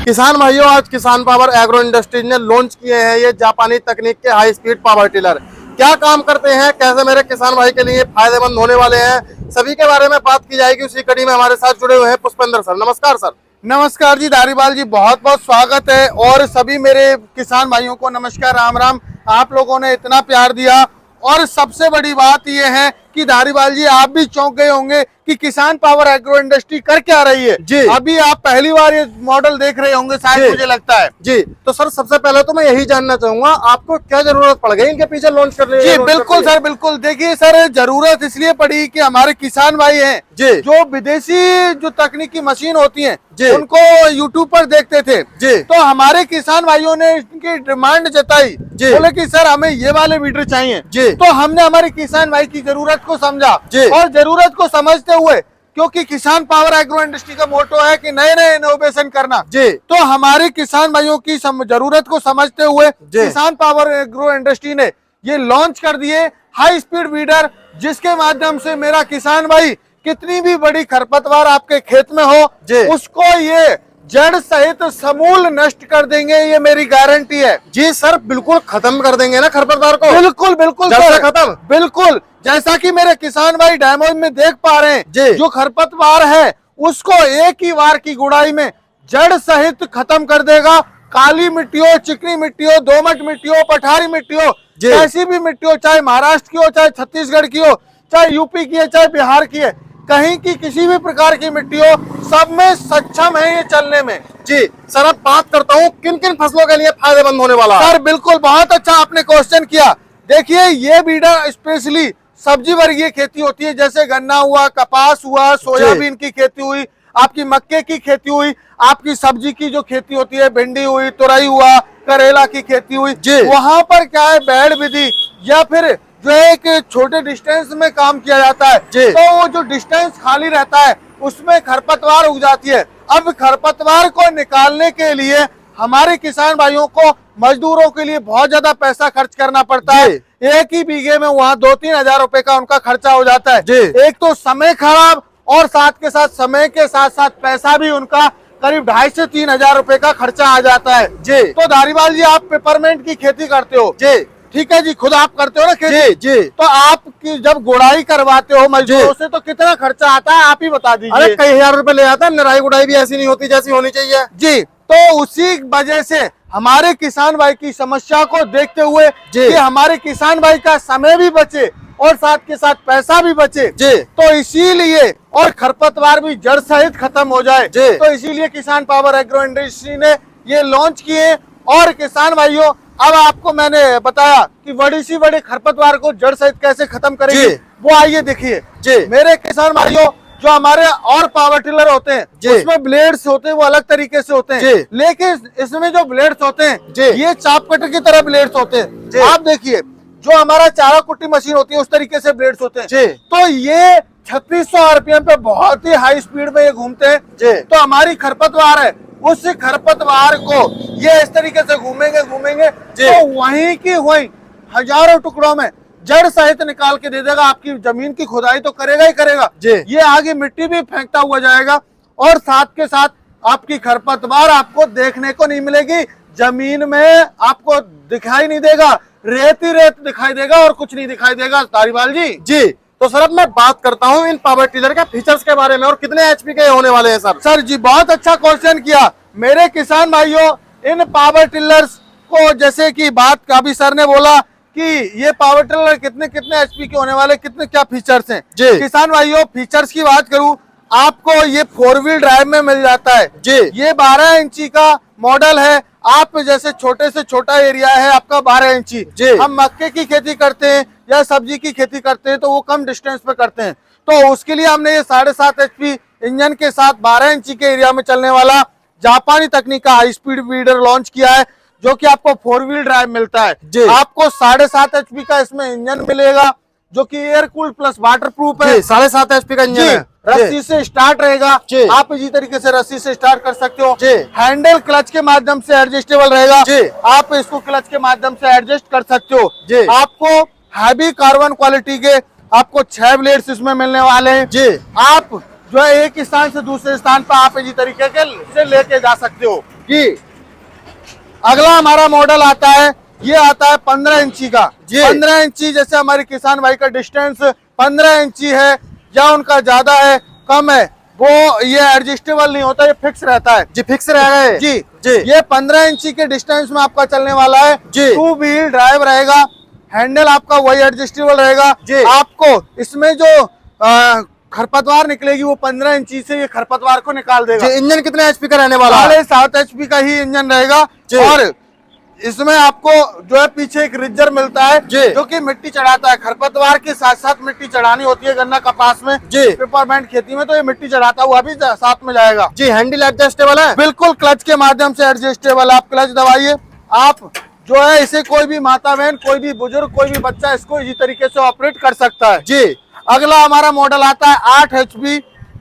किसान भाइयों, आज किसान पावर एग्रो इंडस्ट्रीज ने लॉन्च किए हैं ये जापानी तकनीक के हाई स्पीड पावर टिलर। क्या काम करते हैं, कैसे मेरे किसान भाई के लिए फायदेमंद होने वाले हैं, सभी के बारे में बात की जाएगी। उसी कड़ी में हमारे साथ जुड़े हुए हैं पुष्पेंद्र सर। नमस्कार सर। नमस्कार जी धारीवाल जी, बहुत बहुत स्वागत है। और सभी मेरे किसान भाइयों को नमस्कार, राम राम। आप लोगों ने इतना प्यार दिया और सबसे बड़ी बात यह है कि धारीवाल जी आप भी चौंक गए होंगे कि किसान पावर एग्रो इंडस्ट्री कर क्या रही है जी। अभी आप पहली बार ये मॉडल देख रहे होंगे शायद, मुझे लगता है जी। तो सर सबसे पहले तो मैं यही जानना चाहूंगा, आपको क्या जरूरत पड़ गई इनके पीछे लॉन्च करने? जी बिल्कुल सर, बिल्कुल। देखिए सर, जरूरत इसलिए पड़ी कि हमारे किसान भाई हैं जी, जो विदेशी जो तकनीकी मशीन होती हैं जी, उनको यूट्यूब पर देखते थे जी। तो हमारे किसान भाइयों ने इनकी डिमांड जताई, बोले कि सर हमें ये वाले मीटर चाहिए जी। तो हमने हमारे किसान भाई की जरूरत को समझा जी। और जरूरत को समझते हुए, क्योंकि किसान पावर एग्रो इंडस्ट्री का मोटो है कि नए नए इनोवेशन करना जी, तो हमारे किसान भाइयों की जरूरत को समझते हुए किसान पावर एग्रो इंडस्ट्री ने ये लॉन्च कर दिए हाई स्पीड वीडर, जिसके माध्यम से मेरा किसान भाई कितनी भी बड़ी खरपतवार आपके खेत में हो उसको ये जड़ सहित समूल नष्ट कर देंगे, ये मेरी गारंटी है। जी सर, बिल्कुल खत्म कर देंगे ना खरपतवार को? बिल्कुल बिल्कुल सर, खत्म। बिल्कुल, जैसा कि मेरे किसान भाई डेमो में देख पा रहे हैं, जो खरपतवार है उसको एक ही बार की गुड़ाई में जड़ सहित खत्म कर देगा। काली मिट्टी हो, चिकनी मिट्टी हो, दोमट मिट्टी हो, पठारी मिट्टी हो, कैसी भी मिट्टी हो, चाहे महाराष्ट्र की हो, चाहे छत्तीसगढ़ की हो, चाहे यूपी की है, चाहे बिहार की है, कहीं की किसी भी प्रकार की मिट्टी हो, सब में सक्षम है ये चलने में। जी सर, अब बात करता हूँ किन किन फसलों के लिए फायदेमंद होने वाला है? सर बिल्कुल, बहुत अच्छा आपने क्वेश्चन किया। देखिए ये बीडर स्पेशली सब्जी वर्गीय खेती होती है, जैसे गन्ना हुआ, कपास हुआ, सोयाबीन की खेती हुई, आपकी मक्के की खेती हुई, आपकी सब्जी की जो खेती होती है, भिंडी हुई, तुरई हुआ, करेला की खेती हुई, वहां पर क्या है, बेड विधि या फिर जो है एक छोटे डिस्टेंस में काम किया जाता है तो वो जो डिस्टेंस खाली रहता है उसमें खरपतवार उग जाती है। अब खरपतवार को निकालने के लिए हमारे किसान भाइयों को मजदूरों के लिए बहुत ज्यादा पैसा खर्च करना पड़ता है। एक ही बीघे में वहाँ 2-3 हजार रुपए का उनका खर्चा हो जाता है। एक तो समय खराब और साथ के साथ समय के साथ साथ पैसा भी उनका करीब 2.5 से 3 हजार रुपए का खर्चा आ जाता है। तो धारीवाल जी आप पेपरमेंट की खेती करते हो, ठीक है जी, खुद आप करते हो ना खेती? जी। तो आप जब गुड़ाई करवाते हो मजदूरों से तो कितना खर्चा आता है, आप ही बता दीजिए। अरे कई हजार रुपए ले आता है, निराई गुड़ाई भी ऐसी नहीं होती जैसी होनी चाहिए। जी, तो उसी वजह से हमारे किसान भाई की समस्या को देखते हुए कि हमारे किसान भाई का समय भी बचे और साथ के साथ पैसा भी बचे, तो इसीलिए और खरपतवार भी जड़ सहित खत्म हो जाए, तो इसीलिए किसान पावर एग्रो इंडस्ट्री ने ये लॉन्च किए। और किसान भाइयों, अब आपको मैंने बताया कि बड़ी सी बड़ी खरपतवार को जड़ सहित कैसे खत्म करेंगे, वो आइए देखिए। मेरे किसान भाइयों, जो हमारे और पावर टिलर होते हैं उसमें ब्लेड्स होते हैं, वो अलग तरीके से होते हैं, लेकिन इसमें जो ब्लेड्स होते हैं ये चाप कटर की तरह ब्लेड्स होते हैं। आप देखिए, जो हमारा चारा कुट्टी मशीन होती है उस तरीके से ब्लेड्स होते हैं। तो ये 3600 आरपीएम पे बहुत ही हाई स्पीड में ये घूमते हैं। तो हमारी खरपतवार है, उस खरपतवार को ये इस तरीके से घूमेंगे तो वहीं की वहीं हजारों टुकड़ों में जड़ सहित निकाल के दे देगा। आपकी जमीन की खुदाई तो करेगा ही करेगा, ये आगे मिट्टी भी फेंकता हुआ जाएगा और साथ के साथ आपकी खरपतवार आपको देखने को नहीं मिलेगी, जमीन में आपको दिखाई नहीं देगा, रेत ही रेत दिखाई देगा और कुछ नहीं दिखाई देगा। धारीवाल जी तो सर अब मैं बात करता हूँ इन पावर टिलर के फीचर्स के बारे में और कितने एचपी के होने वाले हैं सर? सर जी बहुत अच्छा क्वेश्चन किया मेरे किसान भाइयों। इन पावर टिलर्स को जैसे कि बात काफी सर ने बोला कि ये पावर टिलर कितने कितने एचपी के होने वाले, कितने क्या फीचर्स हैं। किसान भाइयों, फीचर्स की बात करूं, आपको ये 4 व्हील ड्राइव में मिल जाता है। ये 12 इंची का मॉडल है। आप जैसे छोटे से छोटा एरिया है आपका 12 इंची, हम मक्के की खेती करते हैं या सब्जी की खेती करते हैं तो वो कम डिस्टेंस पे करते हैं, तो उसके लिए हमने ये 7.5 HP इंजन के साथ 12 इंची के एरिया में चलने वाला जापानी तकनीक का हाई स्पीड वीडर लॉन्च किया है, जो कि आपको 4 व्हील ड्राइव मिलता है। आपको 7.5 HP का इसमें इंजन मिलेगा, जो कि air cooled plus water proof है। 7.5 HP का इंजन है, रस्सी से स्टार्ट रहेगा, आप इसी तरीके से रस्सी से स्टार्ट कर सकते हो। हैंडल क्लच के माध्यम से एडजस्टेबल रहेगा, आप इसको क्लच के माध्यम से एडजस्ट कर सकते हो। आपको हैवी कार्बन क्वालिटी के आपको 6 ब्लेड्स इसमें मिलने वाले हैं। आप जो है एक स्थान से दूसरे स्थान पर आप इसी तरीके के से लेके जा सकते हो जी। अगला हमारा मॉडल आता है, ये आता है 15 इंची का। जी। 15 इंची, जैसे हमारे किसान भाई का डिस्टेंस 15 इंची है या उनका ज्यादा है कम है, वो ये एडजस्टेबल नहीं होता, ये फिक्स रहता है जी, फिक्स रहेगा ये। जी जी। ये 15 इंची के डिस्टेंस में आपका चलने वाला है जी। 2 व्हील ड्राइव रहेगा, हैंडल आपका वही एडजस्टेबल रहेगा जी। आपको इसमें जो खरपतवार निकलेगी वो 15 इंची से ये खरपतवार को निकाल देगा। जी। इंजन कितने एचपी का रहने वाला है? 7.5 HP का ही इंजन रहेगा जी। और इसमें आपको जो है पीछे एक रिजर मिलता है जी। जो कि मिट्टी चढ़ाता है। खरपतवार के साथ साथ मिट्टी चढ़ानी होती है गन्ना कपास में, जी। पेपरमेंट खेती में, तो ये मिट्टी चढ़ाता हुआ भी साथ में जाएगा। जी। हैंडल एडजस्टेबल है? बिल्कुल क्लच के माध्यम से एडजस्टेबल। आप क्लच दबाइए, आप जो है इसे कोई भी माता बहन, कोई भी बुजुर्ग, कोई भी बच्चा इसको इसी तरीके से ऑपरेट कर सकता है। जी। अगला हमारा मॉडल आता है 8 HP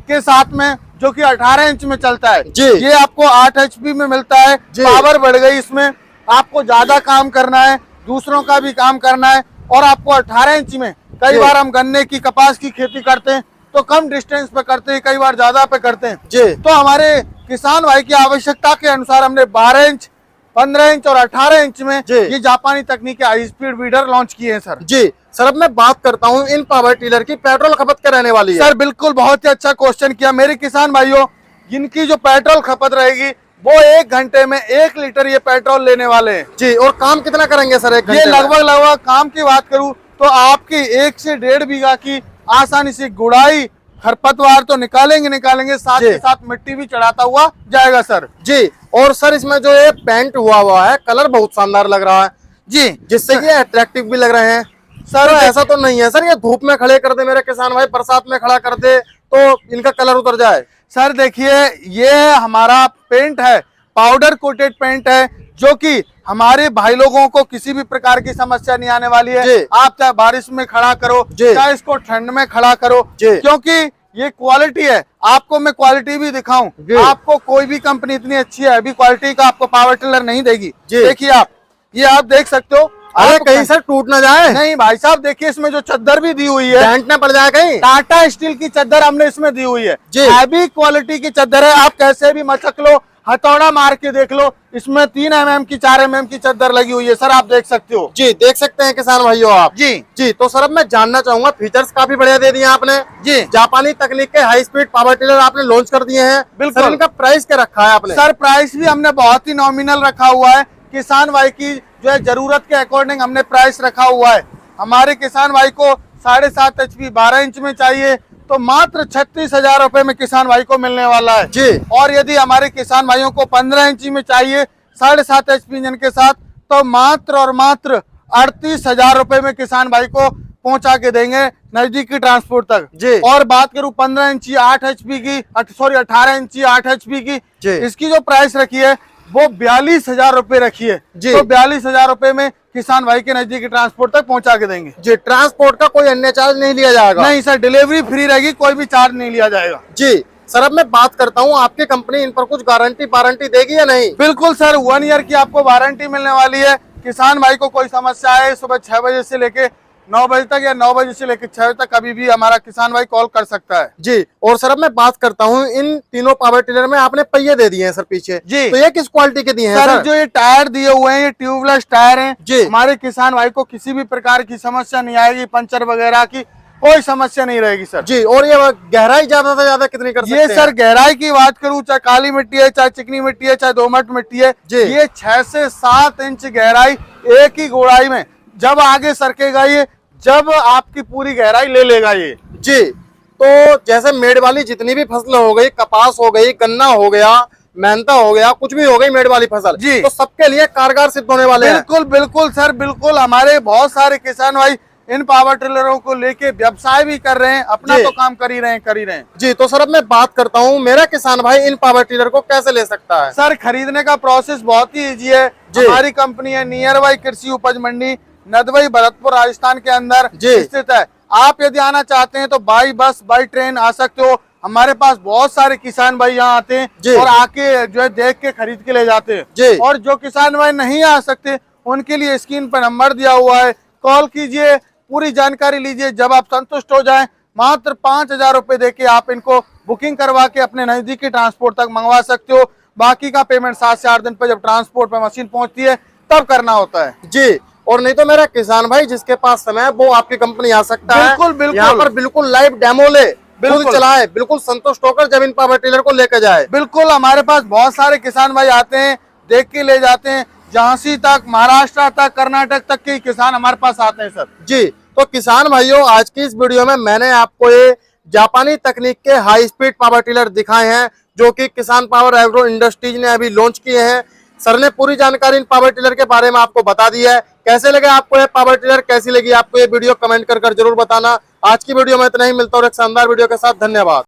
के साथ में, जो कि 18 इंच में चलता है। जी। ये आपको 8 HP में मिलता है। जी। पावर बढ़ गई इसमें, आपको ज्यादा काम करना है, दूसरों का भी काम करना है, और आपको 18 इंच में कई जी। बार हम गन्ने की कपास की खेती करते हैं तो कम डिस्टेंस पे करते हैं, कई बार ज्यादा पे करते हैं। जी। तो हमारे किसान भाई की आवश्यकता के अनुसार हमने 12 इंच, 15 इंच और 18 इंच में जी। ये जापानी तकनीक हाई स्पीड वीडर लॉन्च किए हैं सर। जी। सर, अब मैं बात करता हूँ इन पावर टिलर की पेट्रोल खपत क्या रहने वाली है? सर बिल्कुल बहुत ही अच्छा क्वेश्चन किया मेरे किसान भाइयों। इनकी जो पेट्रोल खपत रहेगी वो 1 घंटे में 1 लीटर ये पेट्रोल लेने वाले हैं। जी। और काम कितना करेंगे सर 1 घंटे ये में? लगभग काम की बात करूं तो आपकी 1 से 1.5 बीघा की आसानी से गुड़ाई, खरपतवार तो निकालेंगे, साथ जी। के साथ मिट्टी भी चढ़ाता हुआ जाएगा सर। जी। और सर, इसमें जो ये पेंट हुआ है, कलर बहुत शानदार लग रहा है जी, जिससे ये अट्रैक्टिव भी लग रहे हैं। सर तो ऐसा तो नहीं है सर ये धूप में खड़े कर दे मेरे किसान भाई, बरसात में खड़ा कर दे तो इनका कलर उतर जाए? सर देखिए, ये हमारा पेंट है, पाउडर कोटेड पेंट है, जो कि हमारे भाई लोगों को किसी भी प्रकार की समस्या नहीं आने वाली है। जी। आप चाहे बारिश में खड़ा करो, जी। चाहे इसको ठंड में खड़ा करो, जी। क्योंकि ये क्वालिटी है। आपको मैं क्वालिटी भी दिखाऊं, जी। आपको कोई भी कंपनी इतनी अच्छी है अभी क्वालिटी का आपको पावर टिलर नहीं देगी। जी। देखिए आप, ये आप देख सकते हो। अरे आप कहीं सर टूट ना जाए? नहीं भाई साहब, देखिए इसमें जो चद्दर भी दी हुई है, डेंट ना पड़ जाए कहीं? टाटा स्टील की चद्दर हमने इसमें दी हुई है। जी। हैवी क्वालिटी की चद्दर है, आप कैसे भी मचक लो, हथौड़ा मार के देख लो, इसमें 3 mm की 4 mm की चद्दर लगी हुई है सर, आप देख सकते हो। जी। देख सकते हैं किसान भाइयों आप। जी। जी। तो सर अब मैं जानना चाहूंगा, फीचर्स काफी बढ़िया दे दिए आपने। जी। जापानी तकनीक के हाई स्पीड पावर टिलर आपने लॉन्च कर दिए हैं। बिल्कुल। सर इनका प्राइस क्या रखा है आपने? सर प्राइस भी हमने बहुत ही नॉमिनल रखा हुआ है। किसान भाई की जो है जरूरत के अकॉर्डिंग हमने प्राइस रखा हुआ है। हमारे किसान भाई को 7.5 HP 12 इंच में चाहिए तो मात्र 36,000 रुपए में किसान भाई को मिलने वाला है। जी। और यदि हमारे किसान भाइयों को 15 इंची में चाहिए 7.5 HP इंजन के साथ तो मात्र और मात्र 38,000 रुपए में किसान भाई को पहुंचा के देंगे नजदीकी ट्रांसपोर्ट तक। जी। और बात करूं 15 इंची 8 HP की, 18 इंची 8 HP की, जी। इसकी जो प्राइस रखी है वो 42,000 रुपए रखी है। जी। तो 42,000 रुपए में किसान भाई के नजदीकी ट्रांसपोर्ट तक पहुंचा के देंगे। जी। ट्रांसपोर्ट का कोई अन्य चार्ज नहीं लिया जाएगा? नहीं सर, डिलीवरी फ्री रहेगी, कोई भी चार्ज नहीं लिया जाएगा। जी। सर अब मैं बात करता हूँ, आपकी कंपनी इन पर कुछ वारंटी देगी या नहीं? बिल्कुल सर, 1 ईयर की आपको वारंटी मिलने वाली है। किसान भाई को कोई समस्या है सुबह 6 बजे से लेके 9 बजे तक या 9 बजे से लेकर 6 बजे तक कभी भी हमारा किसान भाई कॉल कर सकता है। जी। और सर अब मैं बात करता हूँ, इन तीनों पावर टिलर में आपने पहिए दे दिए हैं सर पीछे। जी। तो ये किस क्वालिटी के दिए हैं सर सर? जो ये टायर दिए हुए हैं ये ट्यूबलेस टायर हैं। जी। हमारे किसान भाई को किसी भी प्रकार की समस्या नहीं आएगी, पंचर वगैरह की कोई समस्या नहीं रहेगी सर। जी। और ये गहराई ज्यादा से ज्यादा कितनी कर सकते ये हैं? सर गहराई की बात करूं, चाहे काली मिट्टी है, चाहे चिकनी मिट्टी है, चाहे दोमट मिट्टी है, जी। ये 6 से 7 इंच गहराई एक ही गोड़ाई में जब आगे सरकेगा ये, जब आपकी पूरी गहराई ले लेगा ये। जी। तो जैसे मेड़ वाली जितनी भी फसल हो गई, कपास हो गई, गन्ना हो गया, मेहनता हो गया, कुछ भी हो गई मेड़ वाली फसल, जी। तो सबके लिए कारगर सिद्ध होने वाले हैं। बिल्कुल बिल्कुल सर, बिल्कुल। हमारे बहुत सारे किसान भाई इन पावर टिलरों को लेके व्यवसाय भी कर रहे हैं, अपना जी। तो काम कर ही रहे हैं। जी। तो सर अब मैं बात करता हूँ, मेरा किसान भाई इन पावर टिलर को कैसे ले सकता है? सर खरीदने का प्रोसेस बहुत ही इजी है। जी। हमारी कंपनी है नियर बाई कृषि उपज मंडी, नदवई, भरतपुर, राजस्थान के अंदर जी। स्थित है। आप यदि आना चाहते हैं तो बाई बस बाई ट्रेन आ सकते हो। हमारे पास बहुत सारे किसान भाई यहाँ आते जी। हैं और आके जो है देख के खरीद के ले जाते हैं। जी। और जो किसान भाई नहीं आ सकते उनके लिए स्क्रीन पर नंबर दिया हुआ है, कॉल कीजिए, पूरी जानकारी लीजिए। जब आप संतुष्ट हो जाएं मात्र 5,000 रुपए देके आप इनको बुकिंग करवा के अपने नजदीकी ट्रांसपोर्ट तक मंगवा सकते हो। बाकी का पेमेंट 7 से 8 दिन पे जब ट्रांसपोर्ट पे मशीन पहुंचती है तब करना होता है जी। और नहीं तो मेरा किसान भाई जिसके पास समय है वो आपकी कंपनी आ सकता है, बिल्कुल बिल्कुल यहाँ पर बिल्कुल लाइव डेमो ले, बिल्कुल खुद चलाए, बिल्कुल संतुष्ट होकर जमीन पावर टिलर को लेकर जाए। बिल्कुल, हमारे पास बहुत सारे किसान भाई आते हैं, देख के ले जाते हैं। झांसी तक, महाराष्ट्र तक, कर्नाटक तक के किसान हमारे पास आते हैं सर। जी। तो किसान भाइयों, आज की इस वीडियो में मैंने आपको ये जापानी तकनीक के हाई स्पीड पावर टिलर दिखाए हैं जो कि किसान पावर एग्रो इंडस्ट्रीज ने अभी लॉन्च किए हैं। सर ने पूरी जानकारी इन पावर टिलर के बारे में आपको बता दी है। कैसे लगे आपको ये पावर टिलर, कैसी लगी आपको ये वीडियो, कमेंट कर जरूर बताना। आज की वीडियो में इतना ही, मिलता हूं एक शानदार वीडियो के साथ। धन्यवाद।